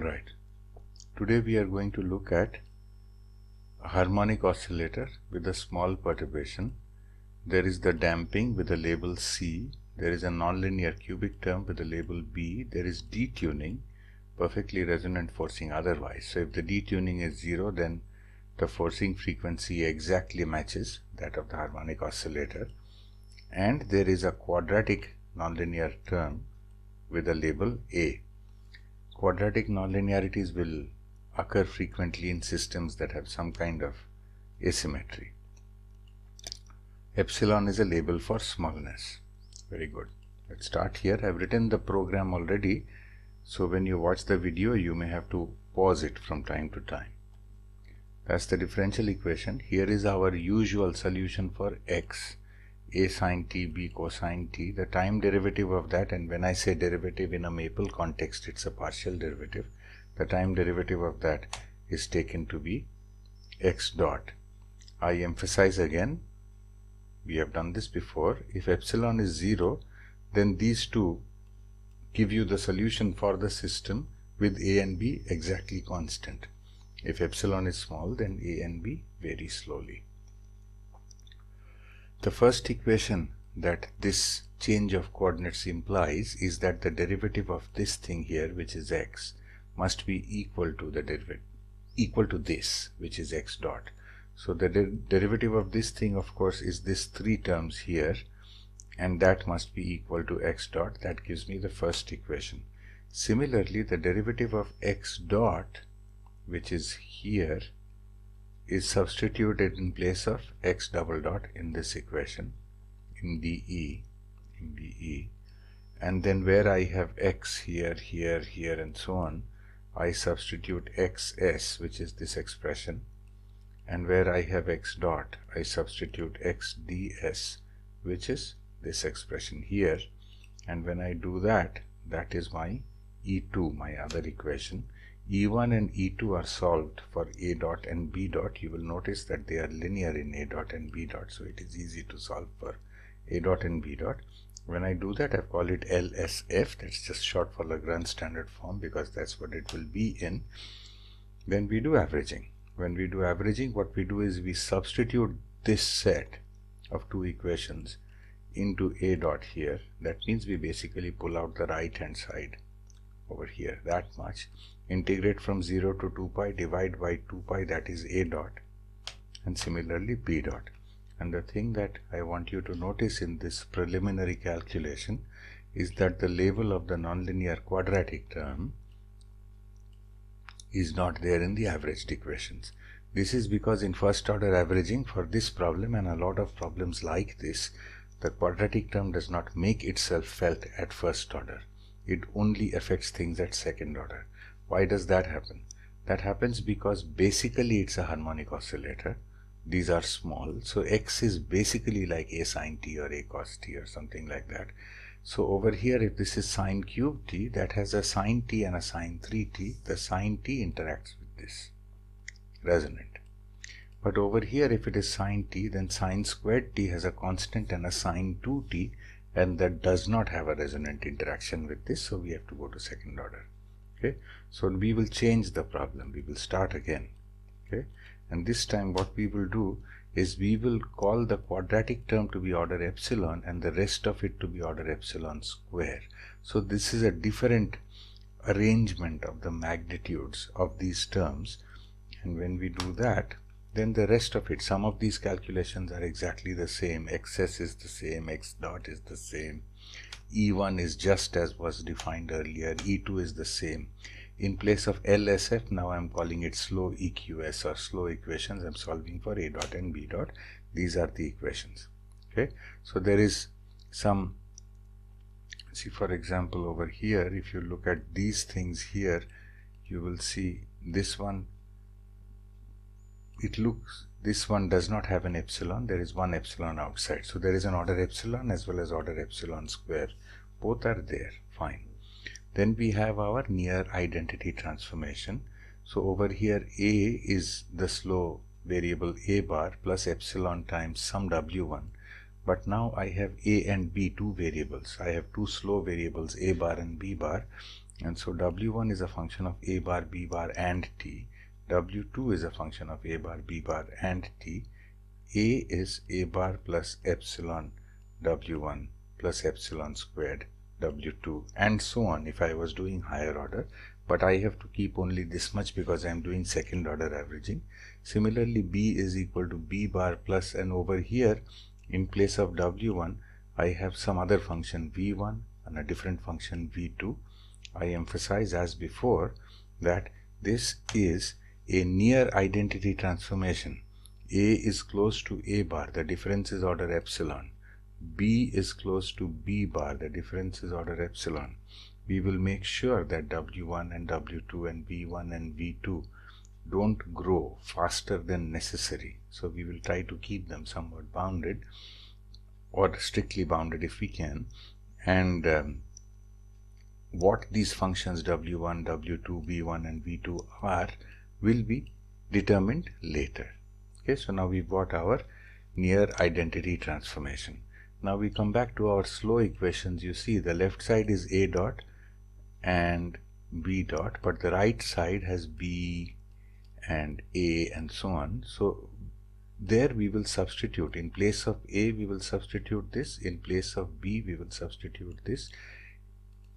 Alright, today we are going to look at a harmonic oscillator with a small perturbation. There is the damping with the label C, there is a nonlinear cubic term with the label B, there is detuning, perfectly resonant forcing otherwise. So if the detuning is 0, then the forcing frequency exactly matches that of the harmonic oscillator, and there is a quadratic nonlinear term with the label A. Quadratic nonlinearities will occur frequently in systems that have some kind of asymmetry. Epsilon is a label for smallness. Very good. Let's start here. I've written the program already, so when you watch the video you may have to pause it from time to time. That's the differential equation. Here is our usual solution for x. A sine t, b cosine t, the time derivative of that, and when I say derivative in a maple context, it's a partial derivative. The time derivative of that is taken to be x dot. I emphasize again, we have done this before, if epsilon is 0, then these two give you the solution for the system with a and b exactly constant. If epsilon is small, then a and b vary slowly. The first equation that this change of coordinates implies is that the derivative of this thing here, which is x, must be equal to the equal to this, which is x dot. So the derivative of this thing, of course, is this 3 terms here, and that must be equal to x dot. That gives me the first equation. Similarly, the derivative of x dot, which is here, is substituted in place of x double dot in this equation in dE, and then where I have x here, here, here, and so on, I substitute xs, which is this expression, and where I have x dot, I substitute x ds, which is this expression here, and when I do that, that is my E2, my other equation. E1 and E2 are solved for A dot and B dot. You will notice that they are linear in A dot and B dot, so it is easy to solve for A dot and B dot. When I do that, I call it LSF. That's just short for Lagrange standard form because that's what it will be in. Then we do averaging. When we do averaging, what we do is we substitute this set of 2 equations into A dot here. That means we basically pull out the right hand side over here, that much. Integrate from 0 to 2 pi, divide by 2 pi, that is A dot, and similarly B dot. And the thing that I want you to notice in this preliminary calculation is that the label of the nonlinear quadratic term is not there in the averaged equations. This is because in first order averaging for this problem and a lot of problems like this, the quadratic term does not make itself felt at first order. It only affects things at second order. Why does that happen? That happens because basically it's a harmonic oscillator. These are small, so x is basically like a sine t or a cos t or something like that. So over here, if this is sine cube t, that has a sine t and a sine 3t, the sine t interacts with this, resonant. But over here, if it is sine t, then sine squared t has a constant and a sine 2t, and that does not have a resonant interaction with this, so we have to go to second order. Okay, so we will change the problem. We will start again. Okay, and this time what we will do is we will call the quadratic term to be order epsilon and the rest of it to be order epsilon square. So this is a different arrangement of the magnitudes of these terms, and when we do that, then the rest of it, some of these calculations are exactly the same. Xs is the same, x dot is the same, E1 is just as was defined earlier, E2 is the same. In place of LSF, now I'm calling it slow EQS or slow equations. I'm solving for A dot and B dot. These are the equations. Okay, so there is some, see for example over here, if you look at these things here, you will see this one, it looks, this one does not have an epsilon. There is one epsilon outside, so there is an order epsilon as well as order epsilon square. Both are there, fine. Then we have our near identity transformation. So over here a is the slow variable a bar plus epsilon times some w1, but now I have a and b, 2 variables. I have 2 slow variables a bar and b bar, And so W1 is a function of A bar, B bar and T. W2 is a function of A bar, B bar and T. A is A bar plus epsilon W1 plus epsilon squared W2 and so on if I was doing higher order, but I have to keep only this much because I am doing second order averaging. Similarly, B is equal to B bar plus, and over here in place of W1 I have some other function V1 and a different function V2. I emphasize as before that this is a near identity transformation. A is close to A bar, the difference is order epsilon. B is close to B bar, the difference is order epsilon. We will make sure that W1 and W2 and V1 and V2 don't grow faster than necessary. So we will try to keep them somewhat bounded or strictly bounded if we can. And what these functions W1, W2, V1 and V2 are will be determined later. Okay, so now we've got our near identity transformation. Now we come back to our slow equations. You see the left side is A dot and B dot, but the right side has B and A and so on. So there we will substitute. In place of A we will substitute this, in place of B we will substitute this.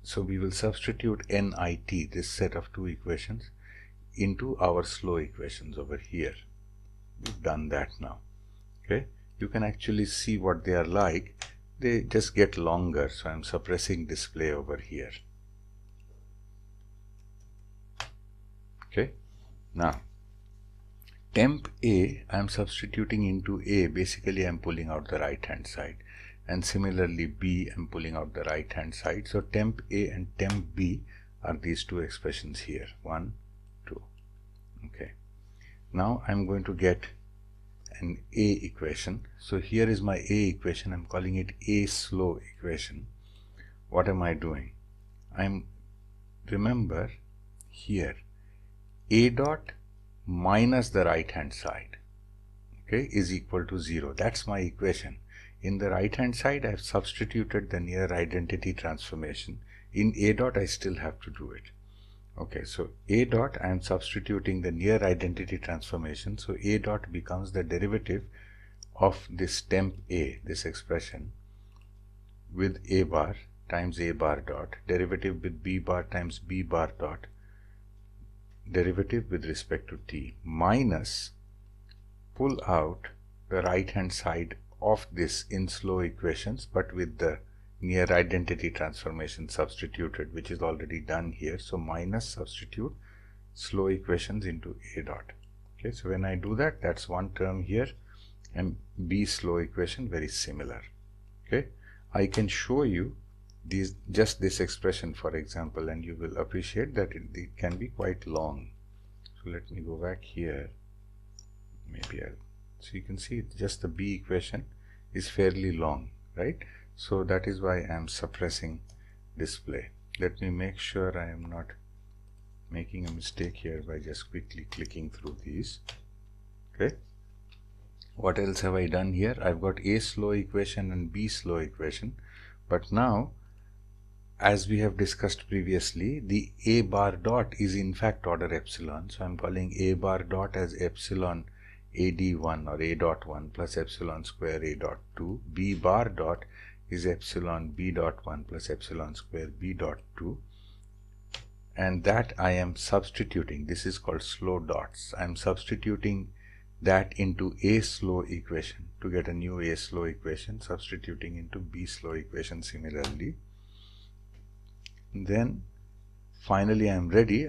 So we will substitute NIT, this set of two equations, into our slow equations over here. We've done that now. Okay, you can actually see what they are like. They just get longer, so I'm suppressing display over here. Okay, now temp A I'm substituting into A. Basically I'm pulling out the right hand side, and similarly B I'm pulling out the right hand side. So temp A and temp B are these two expressions here, 1, 2. Okay, now I'm going to get an A equation. So here is my A equation. I'm calling it A slow equation. What am I doing? Remember here A dot minus the right hand side, okay, is equal to 0. That's my equation. In the right hand side I have substituted the near identity transformation. In A dot I still have to do it. Okay, so A dot I am substituting the near identity transformation. So A dot becomes the derivative of this temp A, this expression, with A bar times A bar dot, derivative with B bar times B bar dot, derivative with respect to T, minus pull out the right hand side of this in slow equations, but with the near identity transformation substituted, which is already done here. So minus substitute slow equations into A dot. Okay, so when I do that, that's one term here, and B slow equation very similar. Okay, I can show you just this expression for example, and you will appreciate that it can be quite long. So let me go back here. So you can see just the B equation is fairly long, right? So that is why I am suppressing display. Let me make sure I am not making a mistake here by just quickly clicking through these. Okay, what else have I done here? I've got A slow equation and B slow equation, but now, as we have discussed previously, the A bar dot is in fact order epsilon. So I'm calling A bar dot as epsilon AD1 or A dot 1 plus epsilon square A dot 2. B bar dot is epsilon B dot 1 plus epsilon square B dot 2. And that I am substituting. This is called slow dots. I'm substituting that into A slow equation to get a new A slow equation, substituting into B slow equation similarly. Then finally I'm ready.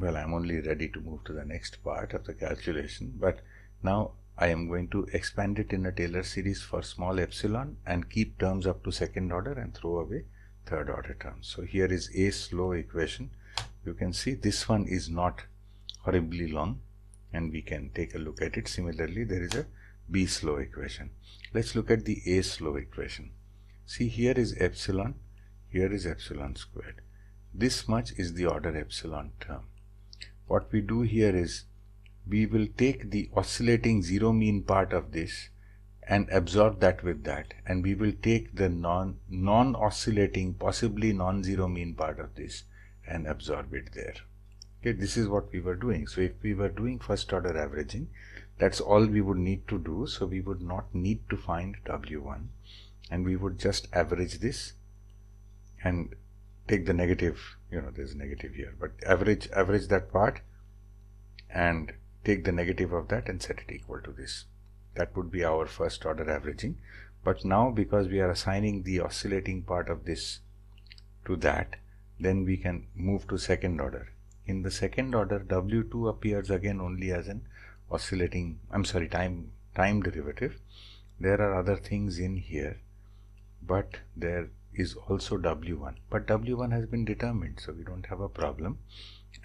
I'm only ready to move to the next part of the calculation, but now I am going to expand it in a Taylor series for small epsilon and keep terms up to second order and throw away third order terms. So here is A slow equation. You can see this one is not horribly long, and we can take a look at it. Similarly, there is a B slow equation. Let's look at the A slow equation. See, here is epsilon, here is epsilon squared. This much is the order epsilon term. What we do here is we will take the oscillating zero mean part of this and absorb that with that, and we will take the non-oscillating, possibly non-zero mean part of this and absorb it there. Okay, this is what we were doing. So if we were doing first order averaging, that's all we would need to do. So we would not need to find W1, and we would just average this and take the negative, there's a negative here, but average that part and take the negative of that and set it equal to this. That would be our first order averaging. But now, because we are assigning the oscillating part of this to that, then we can move to second order. In the second order, W2 appears again only as an oscillating, time derivative. There are other things in here, but there is also W1, but W1 has been determined, so we don't have a problem.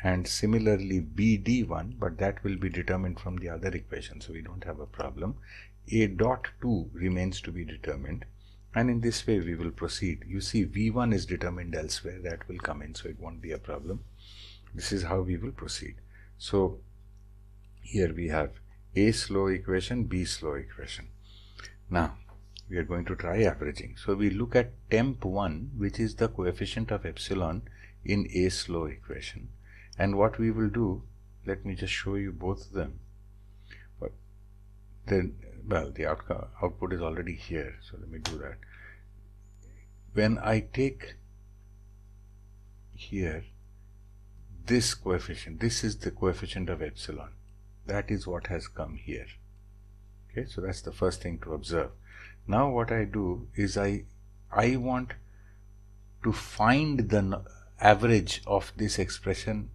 And similarly BD1, but that will be determined from the other equation, so we don't have a problem. A dot 2 remains to be determined, and in this way we will proceed. You see, V1 is determined elsewhere, that will come in, so it won't be a problem. This is how we will proceed. So here we have A slow equation, B slow equation. Now we are going to try averaging. So we look at temp 1, which is the coefficient of epsilon in A slow equation. And what we will do, let me just show you both of them. But then, well, the output is already here, so let me do that. When I take here this coefficient, this is the coefficient of epsilon. That is what has come here. Okay, so that's the first thing to observe. Now what I do is I want to find the average of this expression,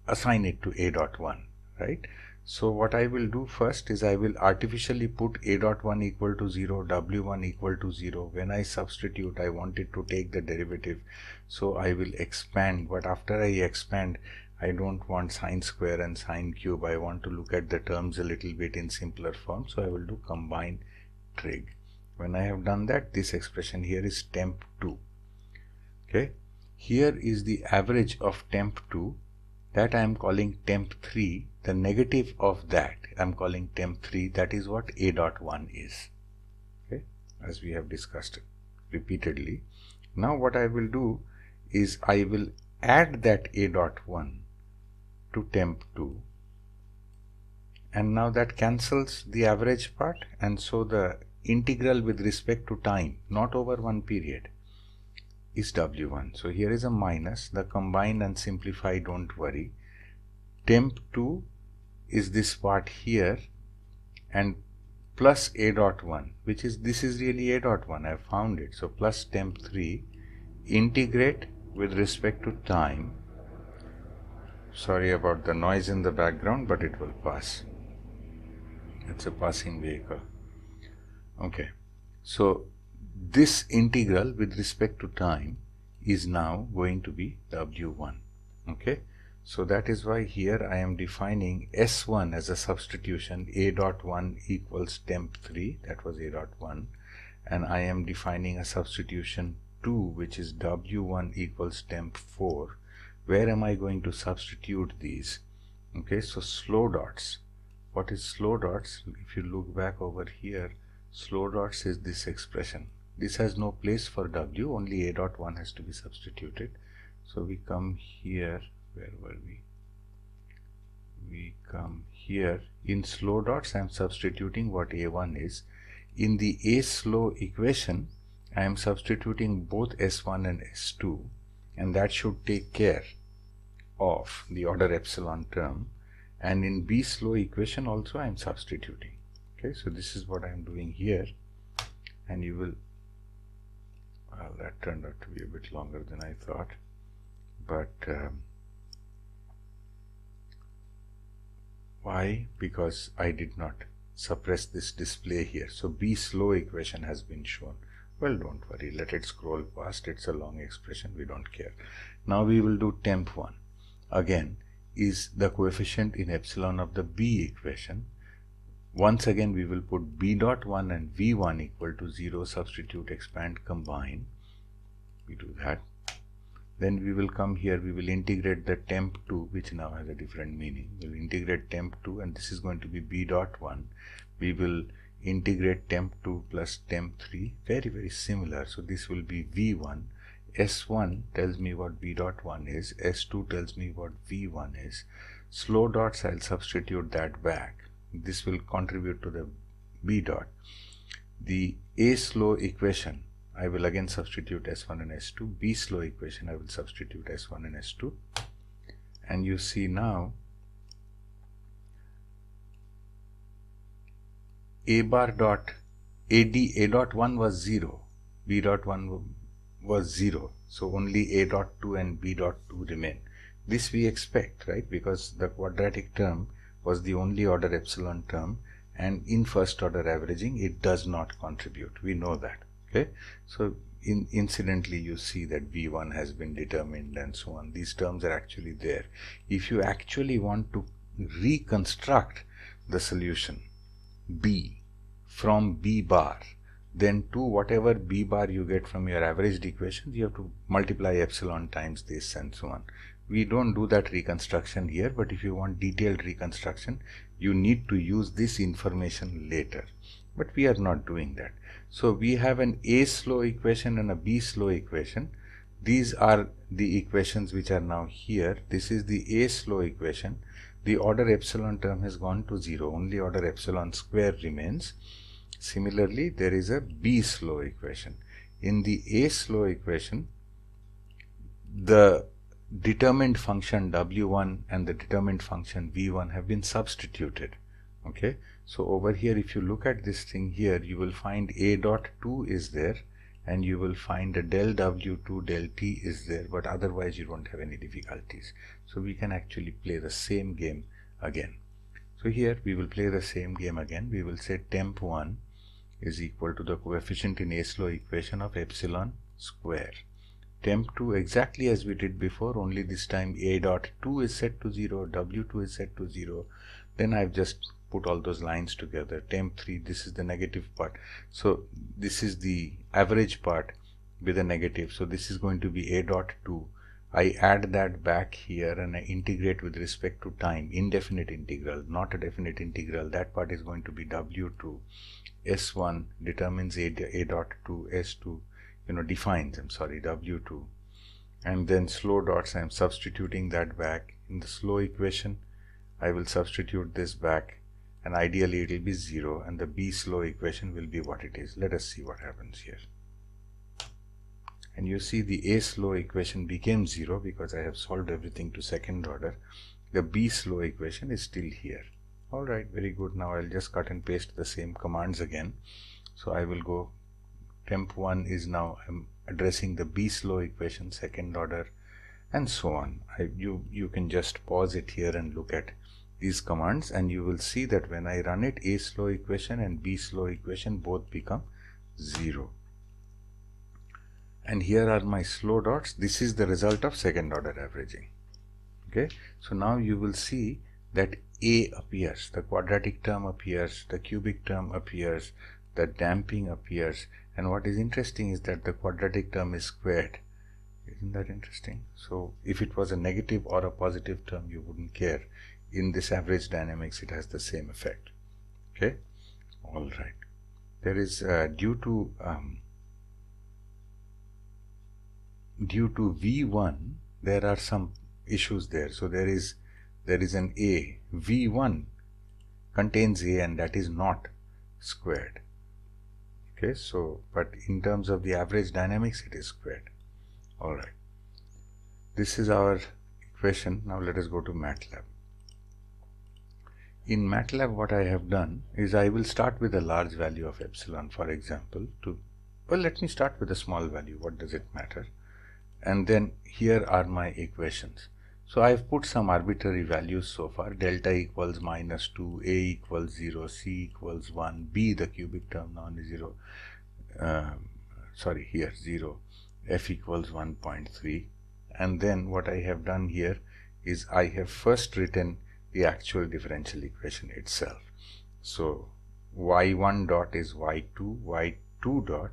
assign it to A dot 1, right? So what I will do first is I will artificially put A dot 1 equal to 0, W1 equal to 0. When I substitute, I want it to take the derivative, so I will expand. But after I expand, I don't want sine square and sine cube. I want to look at the terms a little bit in simpler form, so I will do combine trig. When I have done that, this expression here is temp 2. Okay, here is the average of temp 2, that I am calling temp 3. The negative of that I am calling temp 3. That is what A dot 1 is. Okay, as we have discussed repeatedly. Now what I will do is I will add that A dot 1 to temp 2, and now that cancels the average part, and so the integral with respect to time, not over one period, is W1. So here is a minus. The combine and simplify, don't worry. Temp 2 is this part here, and plus A dot 1, which is, this is really A dot 1, I have found it. So plus temp 3, integrate with respect to time. Sorry about the noise in the background, but it will pass. It's a passing vehicle. Okay, so this integral with respect to time is now going to be W1. Okay, so that is why here I am defining S1 as a substitution. A dot 1 equals temp 3, that was A dot 1, and I am defining a substitution 2, which is W1 equals temp 4. Where am I going to substitute these? Okay, so slow dots. What is slow dots? If you look back over here, slow dots is this expression. This has no place for W, only A dot 1 has to be substituted. So we come here, where were we? We come here. In slow dots, I am substituting what A1 is. In the A slow equation, I am substituting both S1 and S2, and that should take care of the order epsilon term. And in B slow equation also I am substituting. Okay, so this is what I am doing here, and you will, well, that turned out to be a bit longer than I thought, but why? Because I did not suppress this display here. So B slow equation has been shown. Well, don't worry, let it scroll past. It's a long expression, we don't care. Now we will do temp 1. Again, is the coefficient in epsilon of the B equation. Once again we will put B dot 1 and V1 equal to 0, substitute, expand, combine. We do that. Then we will come here, we will integrate the temp 2, which now has a different meaning. We will integrate temp 2, and this is going to be B dot 1. We will integrate temp2 plus temp3, very similar. So this will be v1. S1 tells me what v dot 1 is, S2 tells me what v1 is. Slow dots, I'll substitute that back. This will contribute to the b dot. The A slow equation, I will again substitute S1 and S2. B slow equation, I will substitute S1 and S2. And you see now A bar dot AD, A dot 1 was 0, B dot 1 was 0. So only A dot 2 and B dot 2 remain. This we expect, right? Because the quadratic term was the only order epsilon term, and in first order averaging it does not contribute. We know that. Okay, so incidentally you see that v1 has been determined and so on. These terms are actually there. If you actually want to reconstruct the solution b from b bar, then to whatever b bar you get from your averaged equations, you have to multiply epsilon times this and so on. We don't do that reconstruction here, but if you want detailed reconstruction, you need to use this information later. But we are not doing that. So we have an A slow equation and a B slow equation. These are the equations which are now here. This is the A slow equation. The order epsilon term has gone to 0. Only order epsilon square remains. Similarly, there is a B slow equation. In the A slow equation, the determined function w1 and the determined function v1 have been substituted. Okay, so over here, if you look at this thing here, you will find a dot 2 is there, and you will find a del w2 del t is there, but otherwise you don't have any difficulties. So we can actually play the same game again. So here we will play the same game again. We will say temp1 is equal to the coefficient in A slow equation of epsilon square. Temp2 exactly as we did before, only this time A dot 2 is set to 0, W2 is set to 0. Then I've just put all those lines together. Temp3, this is the negative part. So this is the average part with a negative. So this is going to be A dot 2. I add that back here and I integrate with respect to time, indefinite integral, not a definite integral. That part is going to be W2. S1 determines A dot 2, S2 defines, W2, and then slow dots, I'm substituting that back. In the slow equation, I will substitute this back, and ideally it will be 0, and the B slow equation will be what it is. Let us see what happens here. And you see the A slow equation became 0 because I have solved everything to second order. The B slow equation is still here. Alright, very good. Now I'll just cut and paste the same commands again. So I will go temp1 is now addressing the B slow equation second order, and so on. You can just pause it here and look at these commands, and you will see that when I run it, A slow equation and B slow equation both become 0. And here are my slow dots. This is the result of second order averaging. Okay, so now you will see that A appears, the quadratic term appears, the cubic term appears, the damping appears, and what is interesting is that the quadratic term is squared. Isn't that interesting? So if it was a negative or a positive term, you wouldn't care. In this average dynamics, it has the same effect. Okay, all right. There is due to V1, there are some issues there. So there is an A. V1 contains A, and that is not squared. Okay, so but in terms of the average dynamics, it is squared. All right. This is our equation. Now let us go to MATLAB. In MATLAB, what I have done is I will start with a large value of epsilon, for example. Let me start with a small value. What does it matter? And then here are my equations. So I've put some arbitrary values so far. Delta equals -2, A equals 0, C equals 1, B, the cubic term, non-zero, here 0, F equals 1.3. And then what I have done here is I have first written the actual differential equation itself. So y1 dot is y2, y2 dot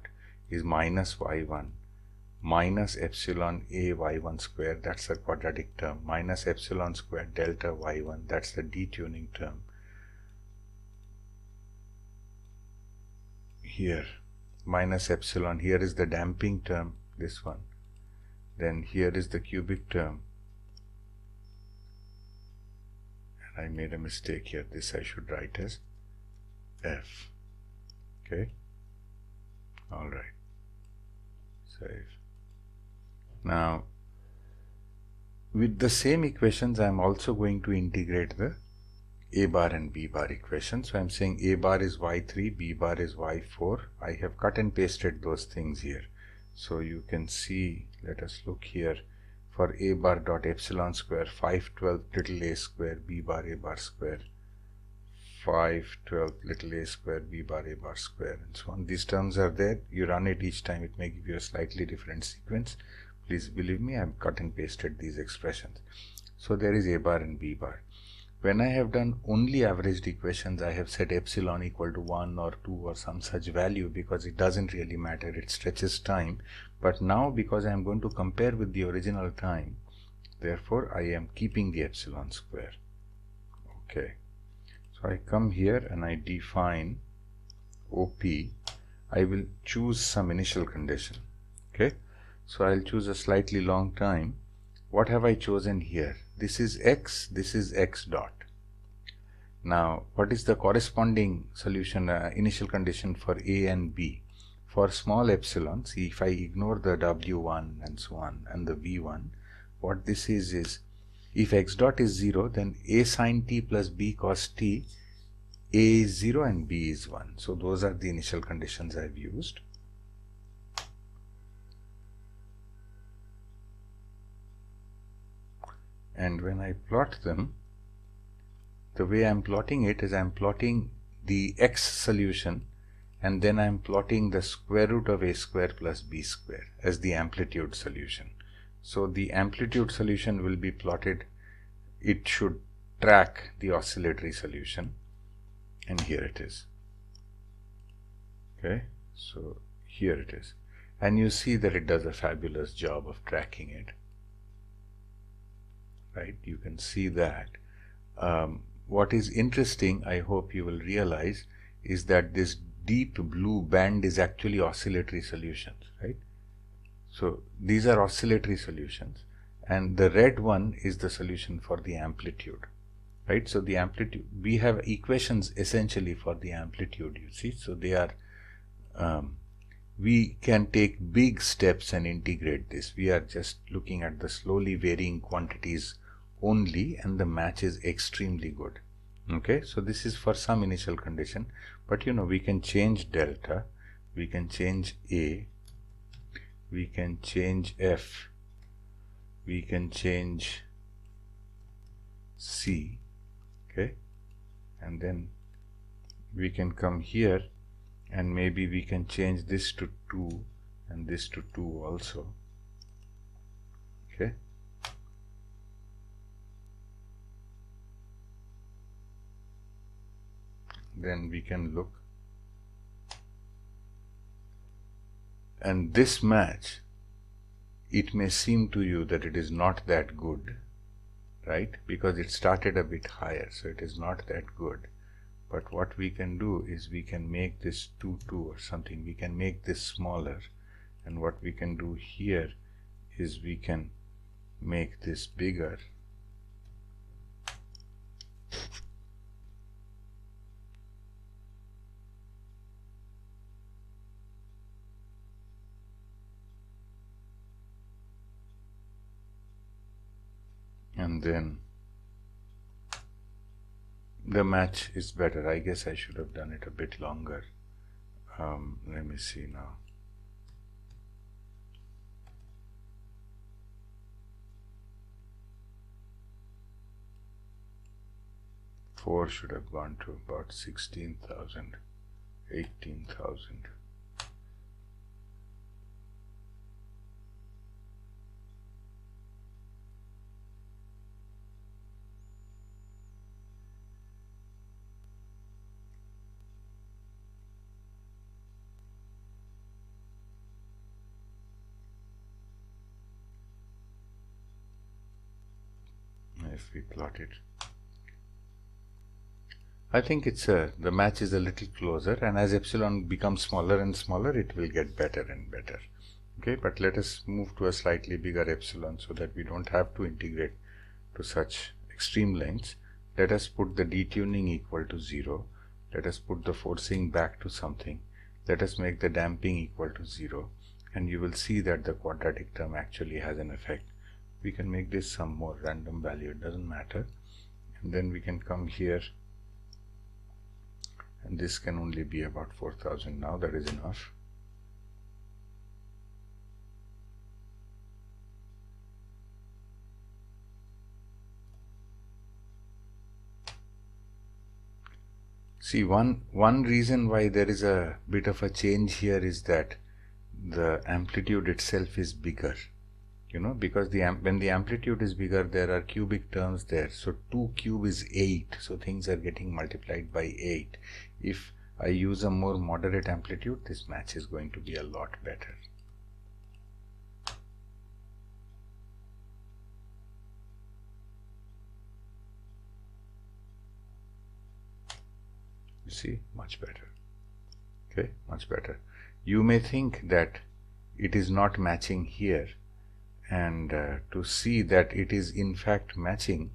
is minus y1 minus epsilon a y1 square, that's the quadratic term, minus epsilon square delta y1, that's the detuning term, here minus epsilon. Here is the damping term, this one. Then here is the cubic term. And I made a mistake here. This I should write as F. Okay. All right. Save. Now, with the same equations, I am also going to integrate the A bar and B bar equations. So I am saying A bar is y3, B bar is y4. I have cut and pasted those things here. So you can see, let us look here, for A bar dot epsilon square 512 little a square B bar A bar square 512 little a square B bar A bar square, and so on. These terms are there. You run it each time, it may give you a slightly different sequence. Please believe me, I have cut and pasted these expressions. So there is A bar and B bar. When I have done only averaged equations, I have set epsilon equal to 1 or 2 or some such value, because it doesn't really matter, it stretches time. But now, because I am going to compare with the original time, therefore I am keeping the epsilon square. Okay, so I come here and I define OP. I will choose some initial condition. Okay, so I'll choose a slightly long time. What have I chosen here? This is x, this is x dot. Now, what is the corresponding solution, initial condition for A and B? For small epsilon, see, if I ignore the W1 and so on and the V1, what this is if x dot is 0, then A sin t plus B cos t, A is 0 and B is 1. So those are the initial conditions I've used. And when I plot them, the way I'm plotting it is I'm plotting the x solution, and then I'm plotting the square root of a square plus b square as the amplitude solution. So the amplitude solution will be plotted, it should track the oscillatory solution, and here it is. Okay, so here it is, and you see that it does a fabulous job of tracking it. Right, you can see that. What is interesting, I hope you will realize, is that this deep blue band is actually oscillatory solutions, right? So these are oscillatory solutions, and the red one is the solution for the amplitude, right? So the amplitude, we have equations essentially for the amplitude, you see. So they are, we can take big steps and integrate this. We are just looking at the slowly varying quantities only, and the match is extremely good. Okay, so this is for some initial condition, but you know, we can change delta, we can change A, we can change F, we can change C. Okay, and then we can come here and maybe we can change this to 2 and this to 2 also. Okay, then we can look, and this match, it may seem to you that it is not that good, right, because it started a bit higher, so it is not that good. But what we can do is we can make this 2, 2 or something, we can make this smaller, and what we can do here is we can make this bigger. And then the match is better. I guess I should have done it a bit longer. Let me see now. Four should have gone to about 16,000, 18,000. If we plot it, I think it's the match is a little closer, and as epsilon becomes smaller and smaller, it will get better and better. Okay, but let us move to a slightly bigger epsilon so that we don't have to integrate to such extreme lengths. Let us put the detuning equal to 0. Let us put the forcing back to something. Let us make the damping equal to 0, and you will see that the quadratic term actually has an effect. We can make this some more random value, it doesn't matter, and then we can come here, and this can only be about 4000 now. That is enough. See, one reason why there is a bit of a change here is that the amplitude itself is bigger, you know, because when the amplitude is bigger, there are cubic terms there. So 2 cube is 8, so things are getting multiplied by 8. If I use a more moderate amplitude, this match is going to be a lot better. You see, much better. Okay, much better. You may think that it is not matching here, and to see that it is in fact matching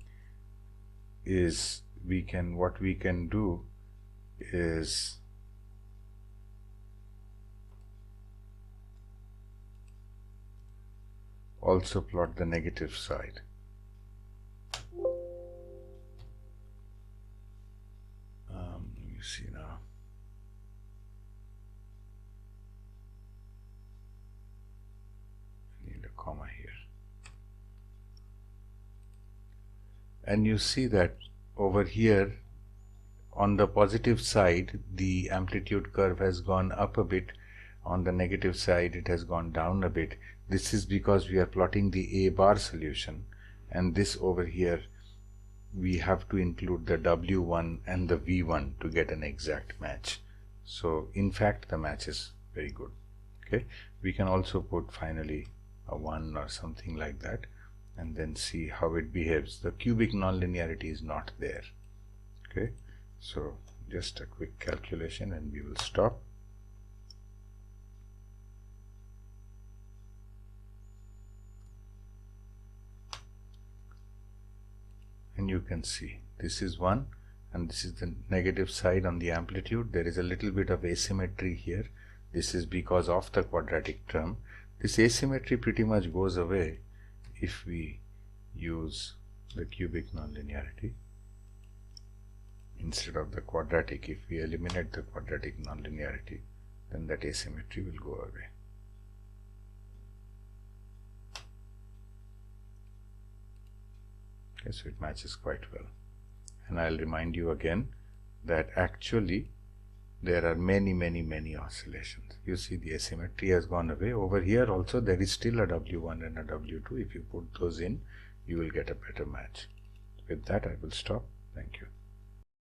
is what we can do is also plot the negative side. You see now. I need a comma here. And you see that over here on the positive side, the amplitude curve has gone up a bit. On the negative side, it has gone down a bit. This is because we are plotting the A bar solution, and this over here we have to include the W1 and the V1 to get an exact match. So in fact the match is very good. Okay, we can also put finally a 1 or something like that, and then see how it behaves. The cubic nonlinearity is not there. Okay, so just a quick calculation and we will stop. And you can see this is 1 and this is the negative side on the amplitude. There is a little bit of asymmetry here. This is because of the quadratic term. This asymmetry pretty much goes away if we use the cubic nonlinearity instead of the quadratic. If we eliminate the quadratic nonlinearity, then that asymmetry will go away. Okay, so it matches quite well. And I'll remind you again that actually there are many oscillations. You see the asymmetry has gone away. Over here also there is still a W1 and a W2. If you put those in, you will get a better match. With that I will stop. Thank you.